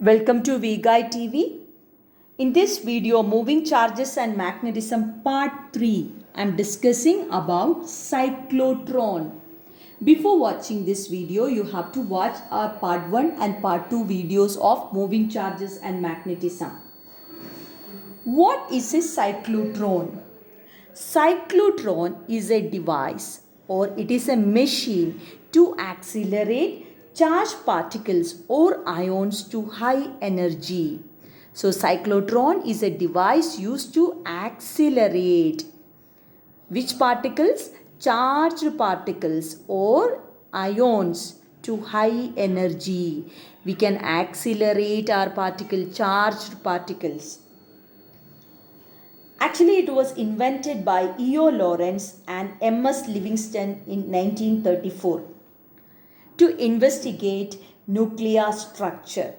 Welcome to VGuide TV. In this video, Moving Charges and Magnetism Part 3, I am discussing about cyclotron. Before watching this video, you have to watch our Part 1 and Part 2 videos of Moving Charges and Magnetism. What is a cyclotron? Cyclotron is a device or it is a machine to accelerate charged particles or ions to high energy. So cyclotron is a device used to accelerate which particles? Charged particles or ions to high energy. We can accelerate our charged particles. Actually, it was invented by E.O. Lawrence and M.S. Livingston in 1934 to investigate nuclear structure.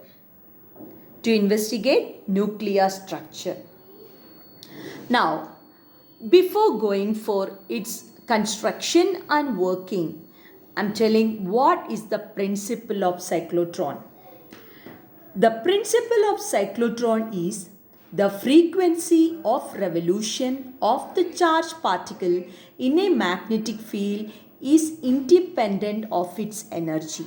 Now, before going for its construction and working, I'm telling what is the principle of cyclotron. The principle of cyclotron is the frequency of revolution of the charged particle in a magnetic field is independent of its energy.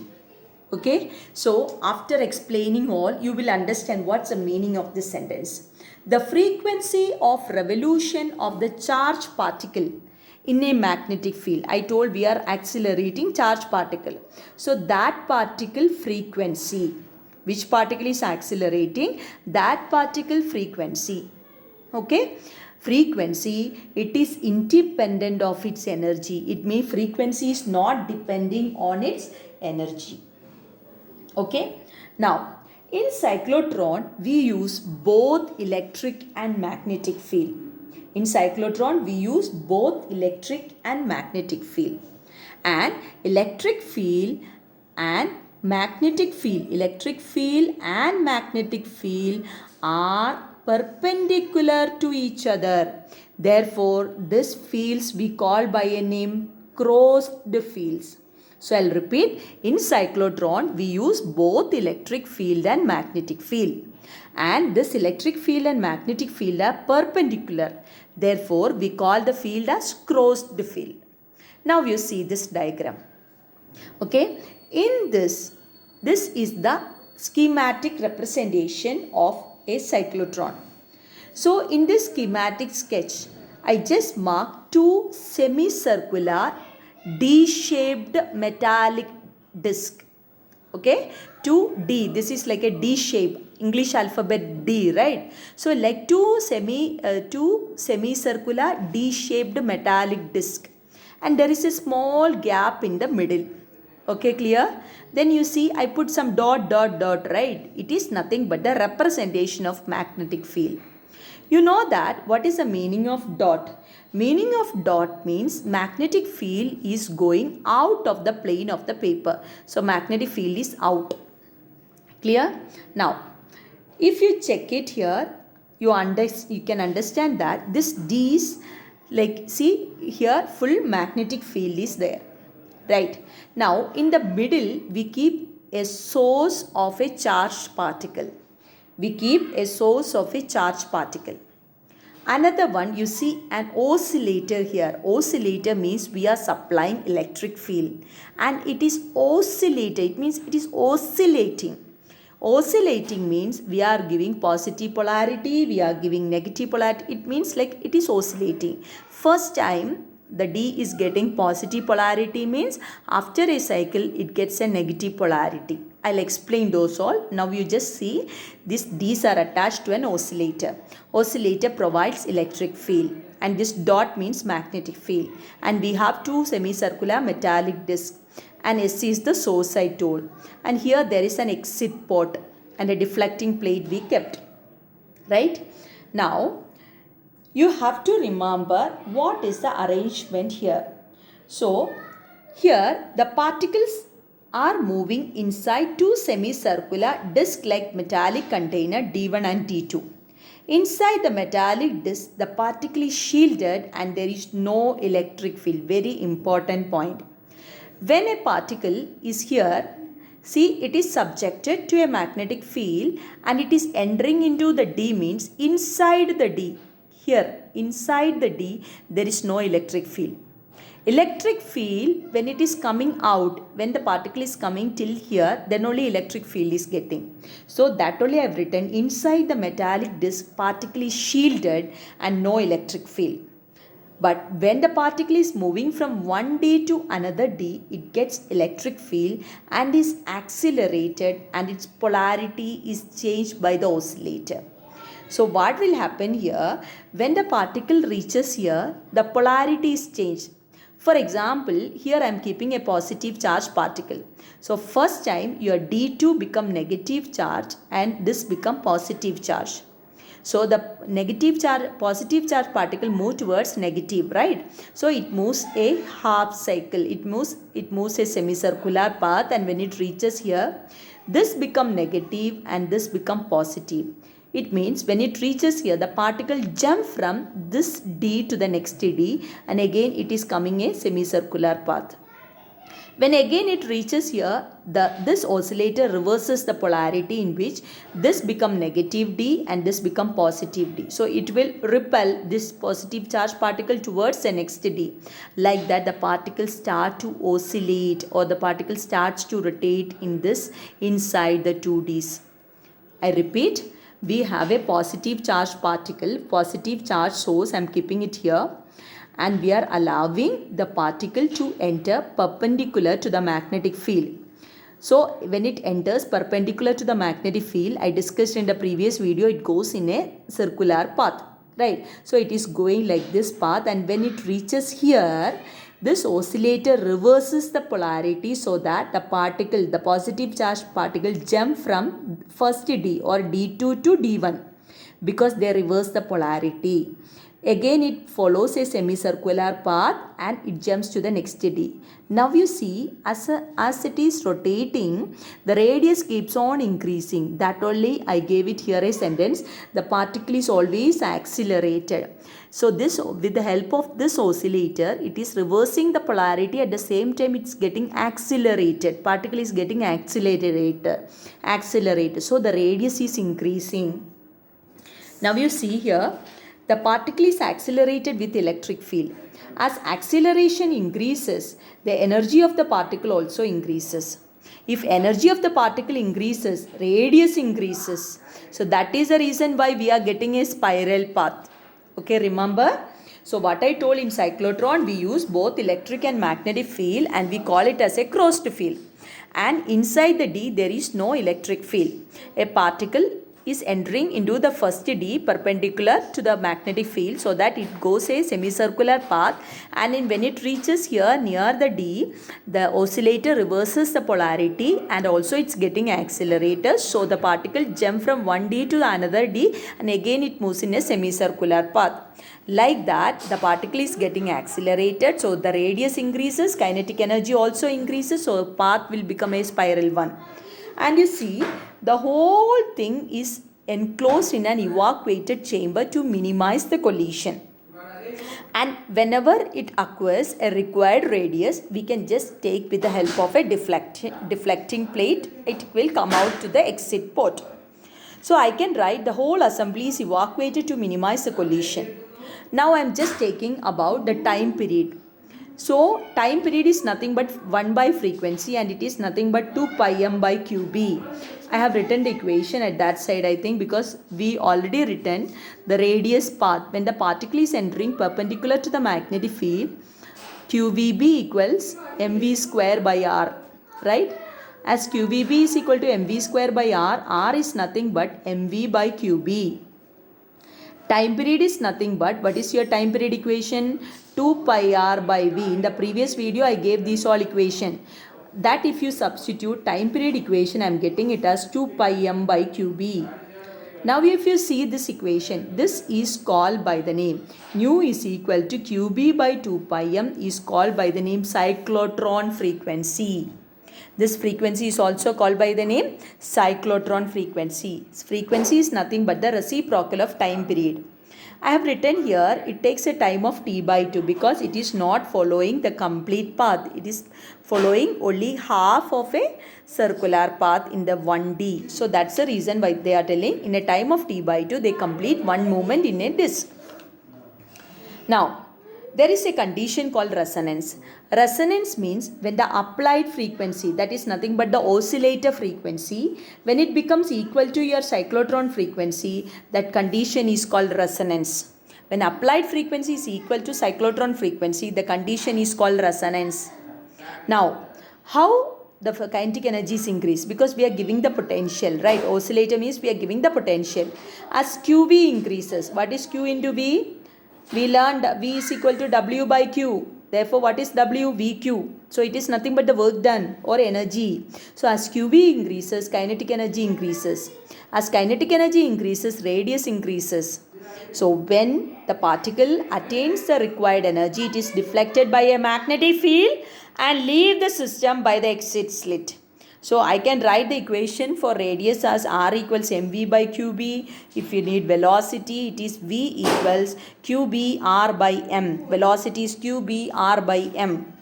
Okay, so after explaining all, you will understand what's the meaning of this sentence. The frequency of revolution of the charged particle in a magnetic field. I told we are accelerating charged particle. So that particle frequency, which particle is accelerating? That particle frequency. Okay, frequency, it is independent of its energy. It means frequency is not depending on its energy. Okay, now in cyclotron we use both electric and magnetic field. In cyclotron we use both electric and magnetic field. And electric field and magnetic field are perpendicular to each other. Therefore, these fields we call by a name crossed fields. So, I'll repeat, in cyclotron we use both electric field and magnetic field. And this electric field and magnetic field are perpendicular. Therefore, we call the field as crossed field. Now, you see this diagram. Okay, in this is the schematic representation of a cyclotron. So, in this schematic sketch, I just marked two semicircular D-shaped metallic disc. Okay, 2D, this is like a D shape, English alphabet D, right? So, like two semicircular D-shaped metallic disc. And there is a small gap in the middle. Okay, clear? Then you see I put some dot, right? It is nothing but the representation of magnetic field. You know that what is the meaning of dot? Meaning of dot means magnetic field is going out of the plane of the paper. So magnetic field is out. Clear? Now, if you check it here, you can understand that this D is like, see here full magnetic field is there. Right. Now, in the middle, we keep a source of a charged particle. Another one, you see an oscillator here. Oscillator means we are supplying electric field. And it is oscillator. It means it is oscillating. Oscillating means we are giving positive polarity, we are giving negative polarity. It means like it is oscillating. First time, the D is getting positive polarity means after a cycle it gets a negative polarity. I'll explain those all. Now you just see these D's are attached to an oscillator. Oscillator provides electric field and this dot means magnetic field. And we have two semicircular metallic discs and SC is the source I told. And here there is an exit port and a deflecting plate we kept. Right? Now, you have to remember what is the arrangement here. So, here the particles are moving inside two semicircular disc-like metallic container D1 and D2. Inside the metallic disc, the particle is shielded and there is no electric field. Very important point. When a particle is here, See, it is subjected to a magnetic field and it is entering into the D, means inside the D. Here, inside the D, there is no electric field. Electric field, when it is coming out, when the particle is coming till here, then only electric field is getting. So that only I have written, inside the metallic disc, particle is shielded and no electric field. But when the particle is moving from one D to another D, it gets electric field and is accelerated and its polarity is changed by the oscillator. So what will happen here, when the particle reaches here, the polarity is changed. For example, here I am keeping a positive charge particle. So first time your D2 become negative charge and this become positive charge. So the positive charge particle move towards negative, right? So it moves a half cycle. It moves a semicircular path, and when it reaches here, this become negative and this become positive. It means when it reaches here, the particle jump from this D to the next D, and again it is coming a semicircular path. When again it reaches here, this oscillator reverses the polarity in which this become negative D and this become positive D. So it will repel this positive charge particle towards the next D. Like that, the particle start to oscillate, or the particle starts to rotate in this inside the 2Ds. I repeat, we have a positive charge particle, positive charge source, I am keeping it here. And we are allowing the particle to enter perpendicular to the magnetic field. So when it enters perpendicular to the magnetic field, I discussed in the previous video, it goes in a circular path, right? So it is going like this path, and when it reaches here, this oscillator reverses the polarity so that the positive charge particle jump from first D or D2 to D1 because they reverse the polarity. Again it follows a semicircular path and it jumps to the next D. Now you see, as it is rotating, the radius keeps on increasing. That only I gave it here a sentence. The particle is always accelerated. So this, with the help of this oscillator, it is reversing the polarity. At the same time, it's getting accelerated. Particle is getting accelerated. So the radius is increasing. Now you see here, the particle is accelerated with electric field. As acceleration increases, the energy of the particle also increases. If energy of the particle increases, radius increases. So that is the reason why we are getting a spiral path. Okay, remember? So what I told in cyclotron, we use both electric and magnetic field and we call it as a closed field. And inside the D, there is no electric field. A particle is entering into the first D perpendicular to the magnetic field so that it goes a semicircular path, and when it reaches here near the D, the oscillator reverses the polarity and also it's getting accelerated. So the particle jump from one D to another D and again it moves in a semicircular path. Like that, the particle is getting accelerated, so the radius increases, kinetic energy also increases, so path will become a spiral one. And you see, the whole thing is enclosed in an evacuated chamber to minimize the collision. And whenever it acquires a required radius, we can just take with the help of a deflecting plate, it will come out to the exit port. So I can write the whole assembly is evacuated to minimize the collision. Now I am just taking about the time period. So time period is nothing but 1 by frequency and it is nothing but 2 pi m by qb. I have written the equation at that side, I think, because we already written the radius path. When the particle is entering perpendicular to the magnetic field, qvb equals mv square by r, right? As qvb is equal to mv square by r is nothing but mv by qb. Time period is nothing but, what is your time period equation? 2 pi r by v. In the previous video, I gave these all equation. That if you substitute time period equation, I am getting it as 2 pi m by qb. Now if you see this equation, this is called by the name. Nu is equal to qb by 2 pi m is called by the name cyclotron frequency. This frequency is also called by the name cyclotron frequency. Frequency is nothing but the reciprocal of time period. I have written here, it takes a time of t by 2 because it is not following the complete path. It is following only half of a circular path in the 1D. So that's the reason why they are telling in a time of t/2 they complete one movement in a disk. Now, there is a condition called resonance. Resonance means when the applied frequency, that is nothing but the oscillator frequency, when it becomes equal to your cyclotron frequency, that condition is called resonance. When applied frequency is equal to cyclotron frequency, the condition is called resonance. Now, how the kinetic energy is increased? Because we are giving the potential, right? Oscillator means we are giving the potential. As QV increases, what is Q into V? We learned V is equal to W by Q. Therefore, what is W? VQ. So, it is nothing but the work done or energy. So, as QV increases, kinetic energy increases. As kinetic energy increases, radius increases. So, when the particle attains the required energy, it is deflected by a magnetic field and leave the system by the exit slit. So I can write the equation for radius as r equals mv by qb. If you need velocity, it is v equals qb r by m. Velocity is qb r by m.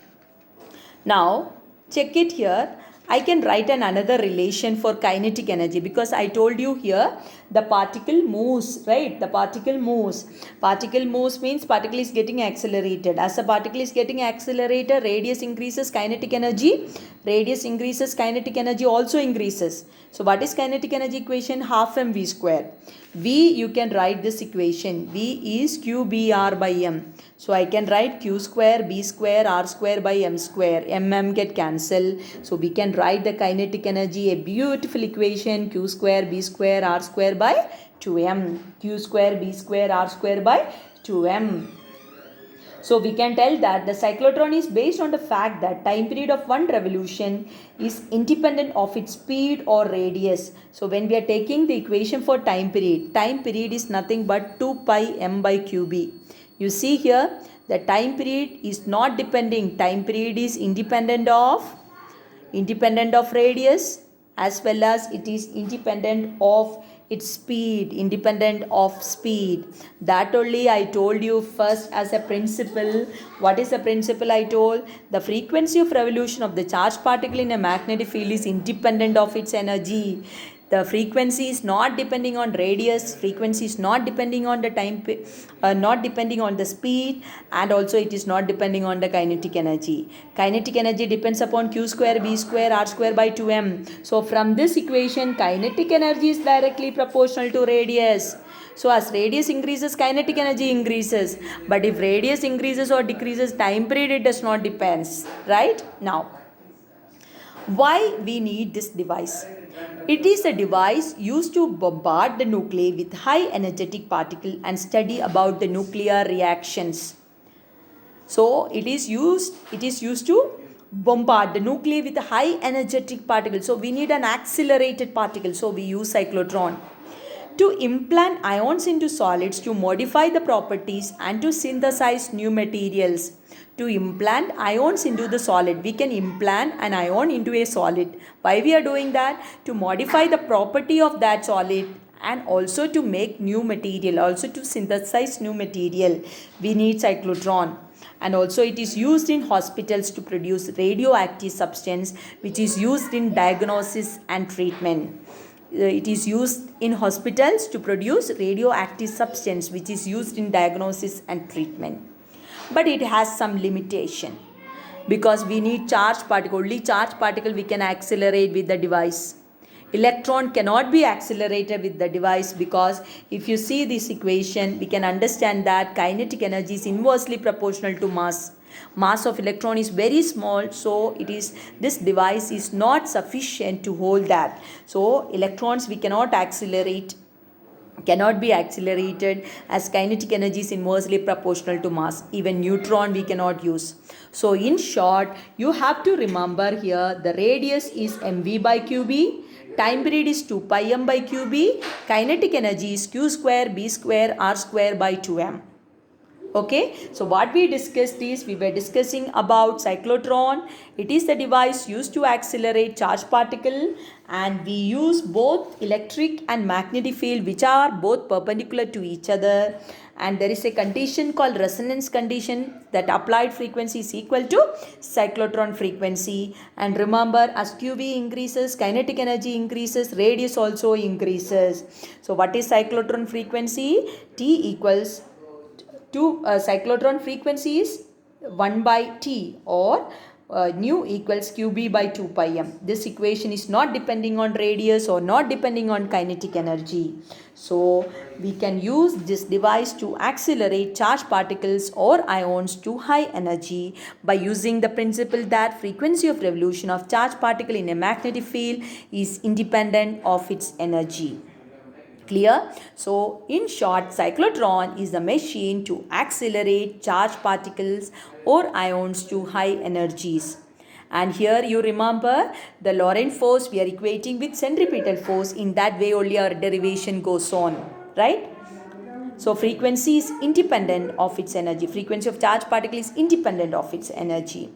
Now check it here. I can write another relation for kinetic energy, because I told you here the particle moves, right? The particle moves. Particle moves means particle is getting accelerated. As a particle is getting accelerated, radius increases, kinetic energy. Radius increases, kinetic energy also increases. So what is kinetic energy equation? Half mv square. V, you can write this equation. V is qbr by m. So I can write q square b square r square by m square. M get cancelled. So we can write the kinetic energy, a beautiful equation, q square b square r square by 2m. Q square b square r square by 2m. So we can tell that the cyclotron is based on the fact that time period of one revolution is independent of its speed or radius. So when we are taking the equation for time period is nothing but 2 pi m by qb. You see here, the time period is not depending. Time period is independent of radius, as well as it is independent of its speed, independent of speed. That only I told you first as a principle. What is the principle I told? The frequency of revolution of the charged particle in a magnetic field is independent of its energy. The frequency is not depending on radius, frequency is not depending on the time, not depending on the speed, and also it is not depending on the kinetic energy. Kinetic energy depends upon q square b square r square by 2m. So from this equation, kinetic energy is directly proportional to radius. So as radius increases, kinetic energy increases. But if radius increases or decreases, time period, it does not depends. Right? Now, why we need this device? It is a device used to bombard the nuclei with high energetic particle and study about the nuclear reactions. So it is used to bombard the nuclei with a high energetic particle. So we need an accelerated particle. So we use cyclotron to implant ions into solids to modify the properties and to synthesize new materials. To implant ions into the solid, we can implant an ion into a solid. Why we are doing that? To modify the property of that solid and also to make new material, also to synthesize new material. We need cyclotron. And also it is used in hospitals to produce radioactive substance, which is used in diagnosis and treatment. It is used in hospitals to produce radioactive substance, which is used in diagnosis and treatment. But it has some limitation, because we need charged particle. Only charged particle we can accelerate with the device. Electron cannot be accelerated with the device, because if you see this equation, we can understand that kinetic energy is inversely proportional to mass. Mass of electron is very small, so this device is not sufficient to hold that. So electrons we cannot be accelerated, as kinetic energy is inversely proportional to mass. Even neutron we cannot use. So in short, you have to remember here the radius is mv by qb, time period is 2 pi m by qb, kinetic energy is q square b square r square by 2m. Okay, so what we discussed is we were discussing about cyclotron. It is the device used to accelerate charged particle, and we use both electric and magnetic field which are both perpendicular to each other, and there is a condition called resonance condition that applied frequency is equal to cyclotron frequency. And remember, as QV increases, kinetic energy increases, radius also increases. So what is cyclotron frequency? T equals to cyclotron frequency is 1 by T, or nu equals QB by 2 pi m. This equation is not depending on radius or not depending on kinetic energy. So we can use this device to accelerate charged particles or ions to high energy by using the principle that frequency of revolution of charged particle in a magnetic field is independent of its energy. Clear? So, in short, cyclotron is the machine to accelerate charged particles or ions to high energies. And here you remember the Lorentz force we are equating with centripetal force. In that way only our derivation goes on, right? So, frequency is independent of its energy. Frequency of charged particle is independent of its energy.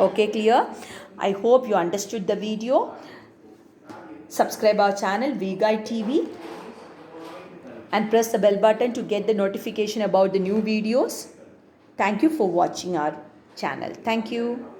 Okay, clear? I hope you understood the video. Subscribe our channel V-Guide TV and press the bell button to get the notification about the new videos. Thank you for watching our channel. Thank you.